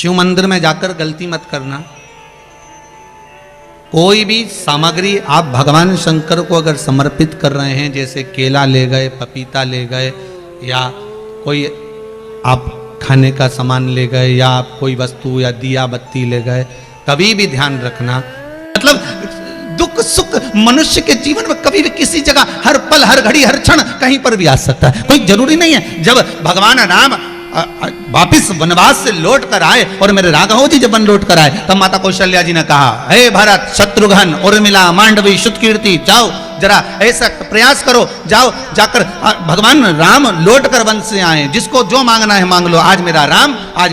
शिव मंदिर में जाकर गलती मत करना। कोई भी सामग्री आप भगवान शंकर को अगर समर्पित कर रहे हैं, जैसे केला ले गए, पपीता ले गए, या कोई आप खाने का सामान ले गए, या आप कोई वस्तु या दिया बत्ती ले गए, कभी भी ध्यान रखना, मतलब दुख सुख मनुष्य के जीवन में कभी भी किसी जगह हर पल हर घड़ी हर क्षण कहीं पर भी आ सकता है। कोई जरूरी नहीं है जब भगवान राम वापिस वनवास से लौट कर आए और मेरे राघव जी जब वन लौट कर आए, तब माता कौशल्या जी ने कहा, हे भरत, शत्रुघ्न, उर्मिला, मांडवी, शुतकीर्ति, जाओ जरा ऐसा प्रयास करो, जाओ जाकर भगवान राम लौट कर वन से आए, जिसको जो मांगना है मांग लो। आज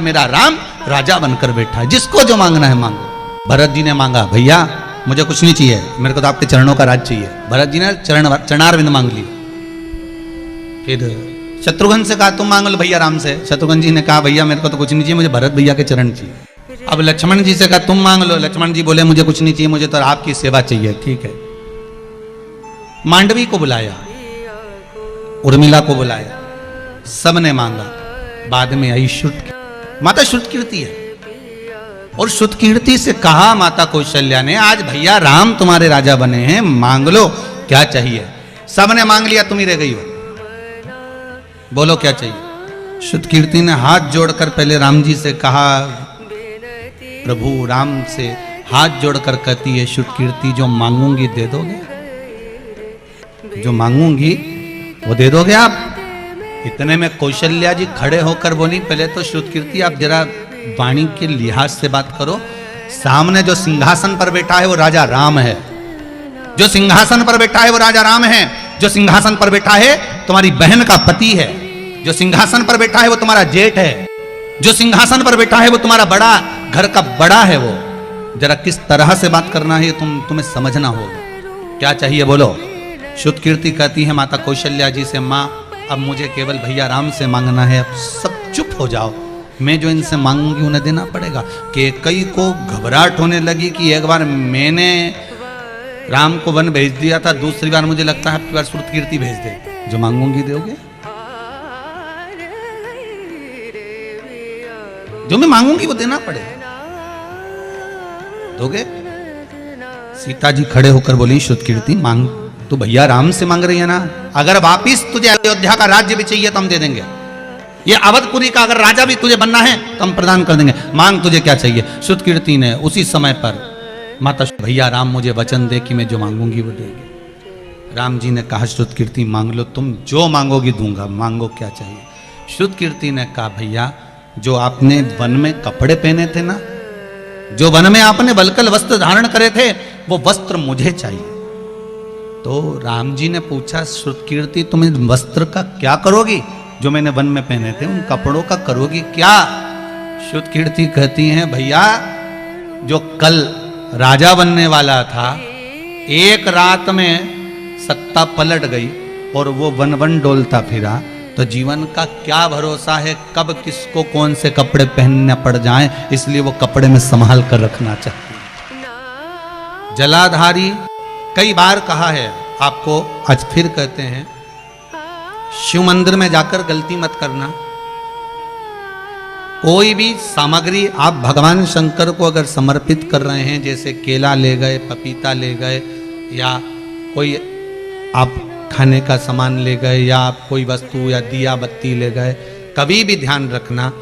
मेरा राम राजा बनकर बैठा है, जिसको जो मांगना है मांगो। भरत जी ने मांगा, भैया मुझे कुछ नहीं चाहिए, मेरे को तो आपके चरणों का राज चाहिए। भरत जी ने चरणारविंद मांग लिए। फिर शत्रुघ्न से कहा, तुम मांग लो भैया राम से। शत्रुघ्न जी ने कहा, भैया मेरे को तो कुछ नहीं चाहिए, मुझे भरत भैया के चरण चाहिए। अब लक्ष्मण जी से कहा, तुम मांग लो। लक्ष्मण जी बोले, मुझे कुछ नहीं चाहिए, मुझे तो आपकी सेवा चाहिए। ठीक है। मांडवी को बुलाया, उर्मिला को बुलाया, सबने मांगा। बाद में आई माता श्रुतकीर्ति है, और श्रुतकीर्ति से कहा माता कौशल्या ने, आज भैया राम तुम्हारे राजा बने हैं, मांग लो क्या चाहिए। सबने मांग लिया, तुम ही रह गई हो, बोलो क्या चाहिए। श्रुतकीर्ति ने हाथ जोड़कर पहले राम जी से कहा, प्रभु राम से हाथ जोड़कर कहती है श्रुतकीर्ति, जो मांगूंगी दे दोगे, जो मांगूंगी वो दे दोगे आप। इतने में कौशल्या जी खड़े होकर बोली, पहले तो श्रुतकीर्ति आप जरा वाणी के लिहाज से बात करो, सामने जो सिंहासन पर बैठा है वो राजा राम है, जो सिंहासन पर बैठा है वो राजा राम है, जो सिंहासन पर बैठा है तुम्हारी बहन का पति है, जो सिंहासन पर बैठा है वो तुम्हारा जेठ है, जो सिंहासन पर बैठा है वो तुम्हारा बड़ा घर का बड़ा है। वो जरा किस तरह से बात करना है तुम्हें समझना होगा। क्या चाहिए बोलो। श्रुतकीर्ति कहती है माता कौशल्या जी से, माँ अब मुझे केवल भैया राम से मांगना है, अब सब चुप हो जाओ, मैं जो इनसे मांगूंगी उन्हें देना पड़ेगा। कि कई को घबराहट होने लगी कि एक बार मैंने राम को वन भेज दिया था, दूसरी बार मुझे लगता है बार श्रुतकीर्ति भेज दे, जो मांगूंगी दोगे, जो मैं मांगूंगी वो देना पड़ेगा, दोगे। सीता जी खड़े होकर बोली, श्रुतकीर्ति मांग, तू भैया राम से मांग रही है ना, अगर वापिस तुझे अयोध्या का राज्य भी चाहिए तो हम दे देंगे, ये अवधपुरी का अगर राजा भी तुझे बनना है तो हम प्रदान कर देंगे, मांग तुझे क्या चाहिए। श्रुतकीर्ति ने उसी समय पर, माता भैया राम मुझे वचन दे कि मैं जो मांगूंगी वो देगी। राम जी ने कहा, श्रुतकीर्ति मांग लो, तुम जो मांगोगी दूंगा, मांगो क्या चाहिए। श्रुतकीर्ति ने कहा, भैया जो आपने वन में कपड़े पहने थे ना, जो वन में आपने वल्कल वस्त्र धारण करे थे, वो वस्त्र मुझे चाहिए। तो राम जी ने पूछा, श्रुतकीर्ति तुम इस वस्त्र का क्या करोगी, जो मैंने वन में पहने थे उन कपड़ों का करोगी क्या। श्रुतकीर्ति कहती हैं, भैया जो कल राजा बनने वाला था, एक रात में सत्ता पलट गई और वो वन वन डोलता फिरा, तो जीवन का क्या भरोसा है, कब किसको कौन से कपड़े पहनने पड़ जाएं, इसलिए वो कपड़े में संभाल कर रखना चाहिए। जलाधारी कई बार कहा है आपको, आज फिर कहते हैं, शिव मंदिर में जाकर गलती मत करना। कोई भी सामग्री आप भगवान शंकर को अगर समर्पित कर रहे हैं, जैसे केला ले गए, पपीता ले गए, या कोई आप खाने का सामान ले गए, या आप कोई वस्तु या दिया बत्ती ले गए, कभी भी ध्यान रखना,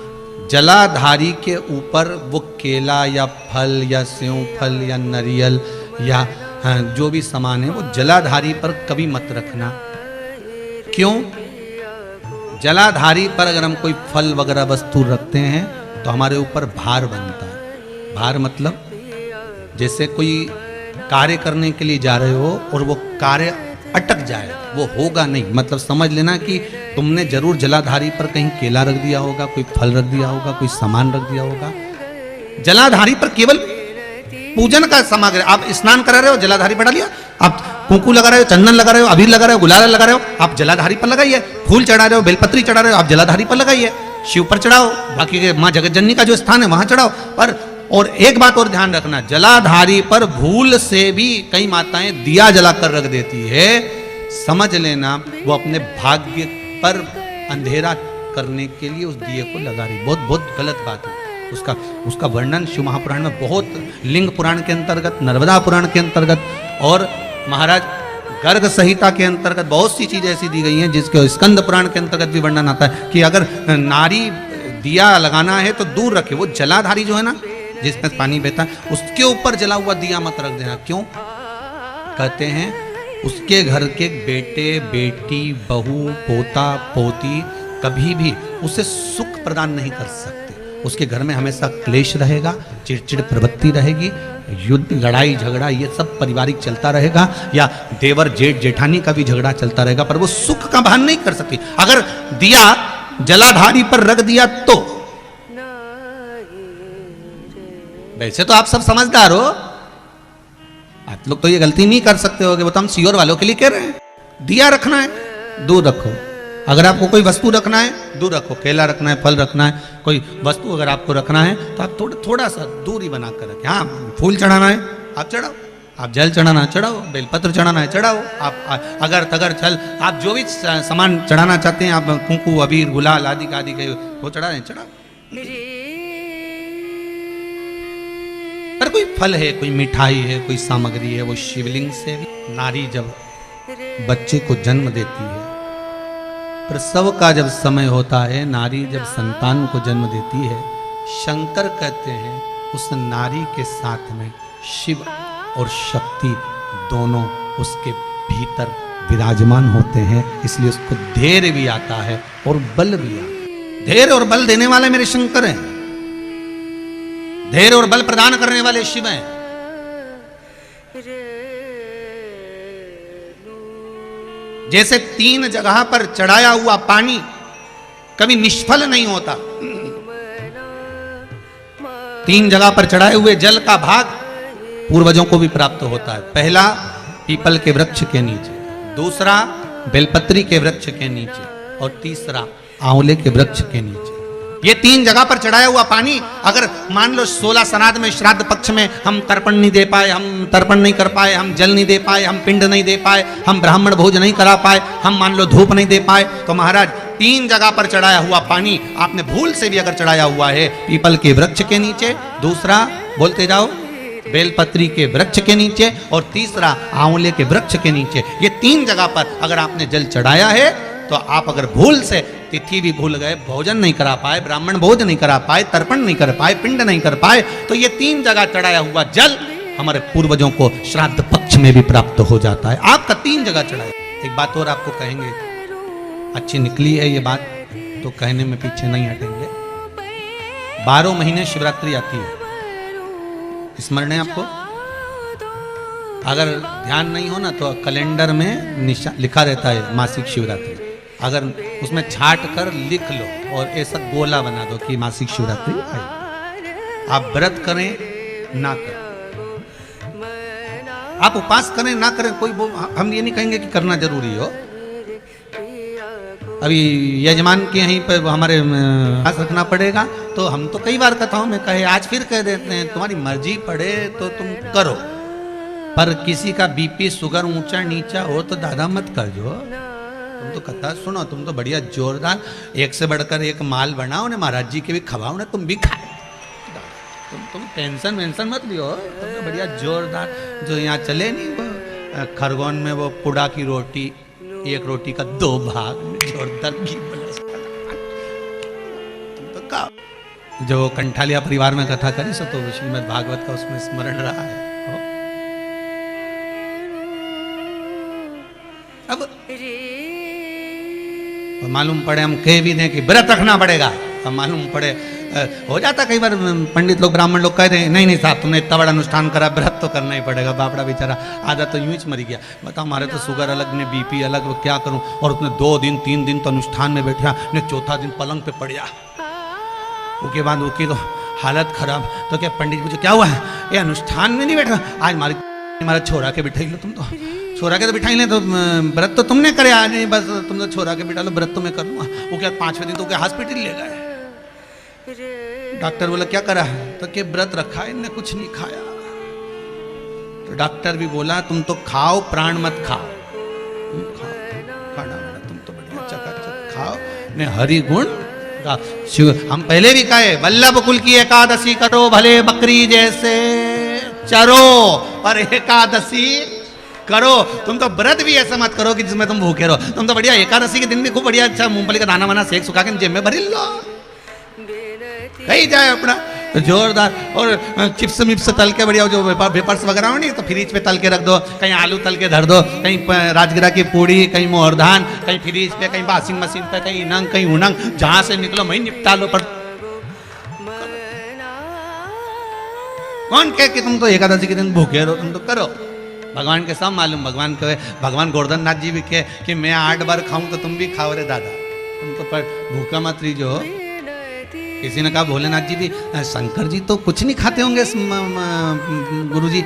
जलाधारी के ऊपर वो केला या फल या सेव फल या नारियल या जो भी सामान है वो जलाधारी पर कभी मत रखना। क्यों? जलाधारी पर अगर हम कोई फल वगैरह वस्तु रखते हैं तो हमारे ऊपर भार बनता है। भार मतलब जैसे कोई कार्य करने के लिए जा रहे हो और वो कार्य अटक जाए, वो होगा नहीं, मतलब समझ लेना कि तुमने जरूर जलाधारी पर कहीं केला रख दिया होगा, कोई फल रख दिया होगा, कोई सामान रख दिया होगा। जलाधारी पर केवल पूजन का सामग्री, आप स्नान करा रहे हो जलाधारी पर डालिए, आप कुंकू लगा रहे हो, चंदन लगा रहे हो, अबीर लगा रहे हो, गुलाल लगा रहे हो, आप जलाधारी पर लगाइए। फूल चढ़ा रहे हो, बेलपत्री चढ़ा रहे हो, आप जलाधारी पर लगाइए। शिव पर चढ़ाओ, बाकी के माँ जगतजननी का जो स्थान है वहां चढ़ाओ। और एक बात और ध्यान रखना, जलाधारी पर भूल से भी कई माताएं दिया जलाकर रख देती है, समझ लेना वो अपने भाग्य पर अंधेरा करने के लिए उस दिए को लगा रही। बहुत बहुत गलत बात है। उसका वर्णन शिव महापुराण में बहुत, लिंग पुराण के अंतर्गत, नर्मदा पुराण के अंतर्गत और महाराज गर्ग संहिता के अंतर्गत बहुत सी चीजें ऐसी दी गई हैं जिसके स्कंद पुराण के अंतर्गत भी वर्णन आता है कि अगर नारी दिया लगाना है तो दूर रखे, वो जलाधारी जो है ना जिसमें पानी बहता है उसके ऊपर जला हुआ दिया मत रख देना। क्यों? कहते हैं उसके घर के बेटे बेटी बहू पोता पोती कभी भी उसे सुख प्रदान नहीं कर सकते। उसके घर में हमेशा क्लेश रहेगा, चिड़चिड़ प्रवृत्ति रहेगी, युद्ध लड़ाई झगड़ा ये सब पारिवारिक चलता रहेगा, या देवर जेठ जेठानी का भी झगड़ा चलता रहेगा, पर वो सुख का भान नहीं कर सकती। अगर दिया जलाधारी पर रख दिया तो, वैसे तो आप सब समझदार हो, आप लोग तो ये गलती नहीं कर सकते हो कि वो तो हम सियोर वालों के लिए कह रहे हैं। दिया रखना है दूर रखो, अगर आपको कोई वस्तु रखना है दूर रखो, केला रखना है, फल रखना है, कोई वस्तु अगर आपको रखना है तो आप थोड़ा सा दूरी बना कर रखें। हाँ, फूल चढ़ाना है आप चढ़ाओ, आप जल चढ़ाना है चढ़ाओ, बेलपत्र चढ़ाना है चढ़ाओ, आप अगर तगर चल आप जो भी सामान चढ़ाना चाहते हैं, आप कुंकू अबीर गुलाल आदि के वो चढ़ा रहे चढ़ाओ। पर कोई फल है, कोई मिठाई है, कोई सामग्री है, वो शिवलिंग से नारी जब बच्चे को जन्म देती है, प्रसव का जब समय होता है, नारी जब संतान को जन्म देती है, शंकर कहते हैं उस नारी के साथ में शिव और शक्ति दोनों उसके भीतर विराजमान होते हैं, इसलिए उसको धैर्य भी आता है और बल भी आता है। धैर्य और बल देने वाले मेरे शंकर हैं, धैर्य और बल प्रदान करने वाले शिव हैं। जैसे 3 जगह पर चढ़ाया हुआ पानी कभी निष्फल नहीं होता, 3 जगह पर चढ़ाए हुए जल का भाग पूर्वजों को भी प्राप्त होता है। पहला पीपल के वृक्ष के नीचे, दूसरा बेलपत्री के वृक्ष के नीचे और तीसरा आंवले के वृक्ष के नीचे। ये 3 जगह पर चढ़ाया हुआ पानी, अगर मान लो 16 श्राद्ध में, श्राद्ध पक्ष में हम तर्पण नहीं दे पाए, हम तर्पण नहीं कर पाए, हम जल नहीं दे पाए, हम पिंड नहीं दे पाए, हम ब्राह्मण भोज नहीं करा पाए, हम मान लो धूप नहीं दे पाए, तो महाराज 3 जगह पर चढ़ाया हुआ पानी आपने भूल से भी अगर चढ़ाया हुआ है पीपल के वृक्ष के नीचे, दूसरा बोलते जाओ बेलपत्री के वृक्ष के नीचे और तीसरा आंवले के वृक्ष के नीचे, ये 3 जगह पर अगर आपने जल चढ़ाया है तो आप अगर भूल से तिथि भी भूल गए, भोजन नहीं करा पाए, ब्राह्मण भोज नहीं करा पाए, तर्पण नहीं कर पाए, पिंड नहीं कर पाए, तो ये 3 जगह चढ़ाया हुआ जल हमारे पूर्वजों को श्राद्ध पक्ष में भी प्राप्त हो जाता है। आपका 3 जगह चढ़ाया। एक बात और आपको कहेंगे, अच्छी निकली है ये बात तो कहने में पीछे नहीं हटेंगे। 12 महीने शिवरात्रि आती है, स्मरण है आपको? अगर ध्यान नहीं हो ना तो कैलेंडर में लिखा रहता है मासिक शिवरात्रि, अगर उसमें छाट कर लिख लो और ऐसा गोला बना दो कि मासिक शिवरात्रि आई। आप व्रत करें ना करें, आप उपास करें ना करें, कोई हम ये नहीं कहेंगे कि करना जरूरी हो। अभी यजमान के यहीं पर हमारे पास रखना पड़ेगा, तो हम तो कई बार कथाओं में कहे, आज फिर कह देते हैं तुम्हारी मर्जी पड़े तो तुम करो, पर किसी का बीपी शुगर ऊंचा नीचा हो तो दादा मत कर जो। तुम तो कथा सुनो, तुम तो बढ़िया जोरदार एक से बढ़कर एक माल बनाओ ने, महाराज जी के भी खवाओ ने, तुम भी खाओ, तुम टेंशन वेंशन मत लियो, तुम तो बढ़िया जोरदार। जो यहाँ चले नहीं वो खरगोन में वो पुड़ा की रोटी, एक रोटी का 2 भाग जोरदार घी तुम तो खाओ। जो कंठालिया परिवार में कथा करी सो तो श्रीमद् भागवत का उसमें स्मरण रहा है। अब मालूम पड़े हम कह भी दें कि व्रत रखना पड़ेगा, अब मालूम पड़े हो जाता कई बार पंडित लोग ब्राह्मण लोग कहते हैं नहीं नहीं साहब तुमने इतना बड़ा अनुष्ठान करा, व्रत तो करना ही पड़ेगा। बापड़ा बेचारा आधा तो यूं ही मर गया। बताओ हमारे तो शुगर अलग ने बीपी अलग, क्या करूं। और उसने 2 दिन 3 दिन तो अनुष्ठान में बैठा, ने 4था दिन पलंग पे पड़ गया। उसके बाद उसकी तो हालत खराब। तो क्या पंडित पूछे क्या हुआ है? ये अनुष्ठान में नहीं बैठा, आज हमारा छोरा के बिठाई लो, तुम तो छोरा के तो बिठाई ले, तो व्रत तो तुमने करे, आज नहीं बस तुम तो छोरा के बिठा लो, व्रत तो मैं करूँगा। वो क्या 5वें दिन तो क्या हॉस्पिटल ले गए। डॉक्टर बोला क्या करा है? तो क्या व्रत रखा है, इनने कुछ नहीं खाया। तो डॉक्टर भी बोला तुम तो खाओ, प्राण मत खाओ, तुम खाओ खाना, तुम तो बढ़िया चकाचक खाओ ने हरि गुण का शिव हम पहले भी कहे वल्लभ कुल की एकादशी करो भले बकरी जैसे चरो और एकादशी करो। तुम तो व्रत भी ऐसा मत करो कि जिसमें तुम भूखे रहो। तुम तो बढ़िया एकादशी के दिन भी खूब बढ़िया अच्छा मूंगफली का दाना वाना सेक सुखा के जेब में भरी लो, कहीं जाए अपना तो जोरदार। और चिप्स मिप्स तल के बढ़िया जो वेपर्स वगैरह हो नहीं तो फ्रिज पे तल के रख दो, कहीं आलू तल के धर दो, कहीं राजगिरा की पूड़ी, कहीं मोहरधान, कहीं फ्रिज पे, कहीं वॉशिंग मशीन पे, कहीं इनंग कहीं उनंग, जहां से निकलो वहीं निपटा लो। पर कौन कहे कि तुम तो एकादशी के दिन भूखे रहो, तुम तो करो। भगवान के सब मालूम, भगवान गोवर्धन नाथ जी भी कहे कि मैं 8 बार खाऊं तो तुम भी खाओ रे दादा, तुम तो पर भूखा मत रहिजो। किसी ने कहा भोलेनाथ जी भी शंकर जी तो कुछ नहीं खाते होंगे, गुरु जी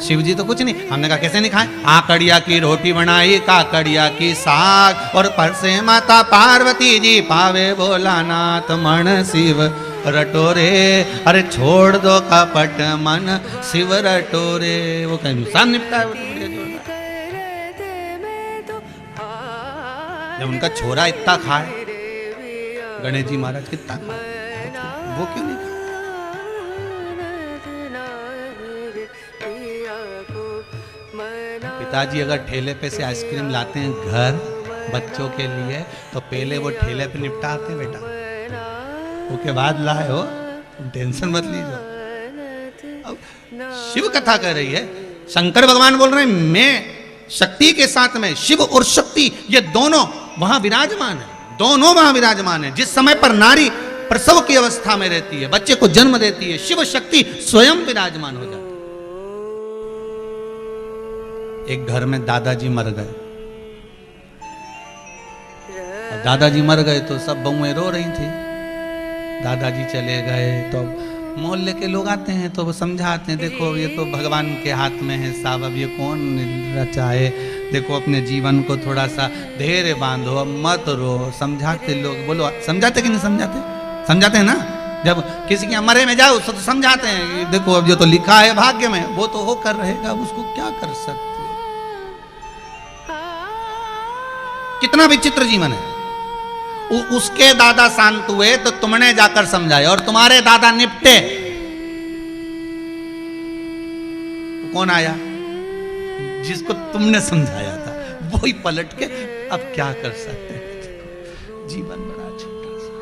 शिव जी तो कुछ नहीं। हमने कहा कैसे नहीं खाए? आकड़िया की रोटी बनाई, काकड़िया की साग, और परसे माता पार्वती जी पावे भोलानाथ मन शिव रटोरे। अरे छोड़ दो कपट मन शिव रटोरे। वो कहीं नुकसान निपटा है। जब उनका छोरा इतना खाए, गणेश जी महाराज कितना खाए, वो क्यों नहीं खाए? पिताजी अगर ठेले पे से आइसक्रीम लाते हैं घर बच्चों के लिए तो पहले वो ठेले पे निपटाते हैं बेटा, उसके बाद लाए हो, तुम टेंशन मत लीजिए। अब शिव कथा कह रही है, शंकर भगवान बोल रहे हैं मैं शक्ति के साथ में, शिव और शक्ति ये दोनों वहां विराजमान है, दोनों वहां विराजमान है। जिस समय पर नारी प्रसव की अवस्था में रहती है, बच्चे को जन्म देती है, शिव शक्ति स्वयं विराजमान हो जाती है। एक घर में दादाजी मर गए, अब दादाजी मर गए तो सब बहुएं रो रही थी। दादाजी चले गए तो मोहल्ले के लोग आते हैं तो वो समझाते हैं, देखो ये तो भगवान के हाथ में है साहब, अब ये कौन रचा है, देखो अपने जीवन को थोड़ा सा धैर्य बांधो, अब मत रो। समझाते लोग, बोलो समझाते कि नहीं समझाते? समझाते हैं ना। जब किसी के मरे में जाओ तो समझाते हैं, देखो अब जो तो लिखा है भाग्य में वो तो होकर रहेगा, उसको क्या कर सकते हो। कितना विचित्र जीवन है। उसके दादा शांत हुए तो तुमने जाकर समझाया, और तुम्हारे दादा निपटे, कौन आया? जिसको तुमने समझाया था वही पलट के, अब क्या कर सकते हैं, जीवन बड़ा छोटा सा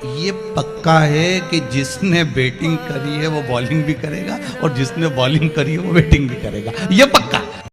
है। ये पक्का है कि जिसने बैटिंग करी है वो बॉलिंग भी करेगा, और जिसने बॉलिंग करी है वो बैटिंग भी करेगा, ये पक्का।